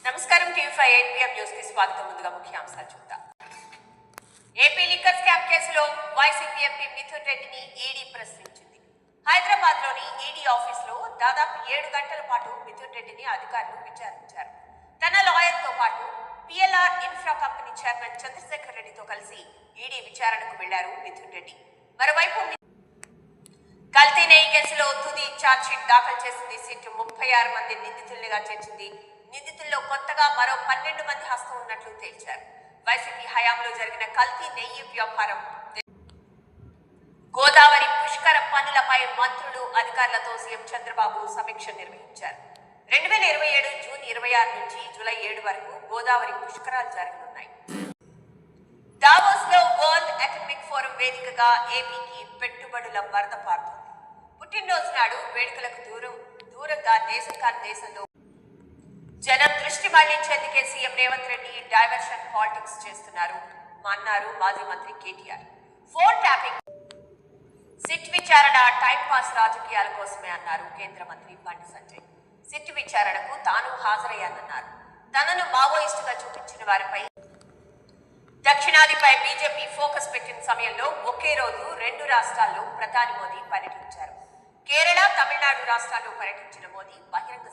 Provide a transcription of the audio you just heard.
నమస్కారం TV5 8 PM news కి స్వాగతం. ముందుగా ముఖ్యాంశాలు చూద్దాం. ఏపీ లిక్కర్ స్కామ్ కేసులో వైసీపీ ఎంపీ మిథున్ రెడ్డిని ఈడీ ప్రశ్నించింది. హైదరాబాద్ లోని ఈడీ ఆఫీసులో దాదాపు 7 గంటల పాటు మిథున్ రెడ్డిని అధికారులు విచారించారు. తన లాయర్ తో పాటు PLR infra company chairman Chandrasekhar రెడ్డితో కలిసి ఈడీ విచారణకు వెళ్లారు మిథున్ రెడ్డి. మరోవైపు కల్తీ నెయ్యి కేసులో తుది ఛార్జ్షీట్ దాఖలు చేసింది. సిట్ 36 మంది నిందితులుగా చేర్చింది. నిందితుల్లో కొత్తగా మరో 12 మంది హస్తం ఉన్నట్లు తేల్చారు. వైసీపీ హయాంలో జరిగిన కల్తీ నెయ్యి వ్యవహారం, గోదావరి పుష్కర పనులపై మంత్రులు అధికారులతో సీఎం చంద్రబాబు సమీక్ష నిర్వహించారు. 2027 జూన్ 26 నుంచి జూలై 7 వరకు గోదావరి పుష్కరాలు జరగనున్నాయి. దావోస్ లో వరల్డ్ ఎకనామిక్ ఫోరం వేదికగా ఏపీకి పెట్టుబడుల వరద పారుతోంది. పుట్టినరోజు నాడు వేడుకలకు దూరంగా దేశంలో జనం దృష్టి మళ్లించేందుకే CM Revanth Reddy diversion politics చేస్తున్నారు అన్నారు మాజీ మంత్రి కేటీఆర్. ఫోన్ ట్యాపింగ్, సిట్ విచారణ టైం పాస్ రాజకీయాల కోసమే అన్నారు కేంద్ర మంత్రి బండి సంజయ్. సిట్ విచారణకు తాను హాజరయ్యానన్నారు. తనను మావోయిస్టుగా చూపించిన వారిపై దక్షిణాదిపై బీజేపీ ఫోకస్ పెట్టిన సమయంలో ఒకే రోజు 2 రాష్ట్రాల్లో ప్రధాని మోదీ పర్యటించారు. కేరళ, తమిళనాడు రాష్ట్రాల్లో పర్యటించిన మోదీ బహిరంగ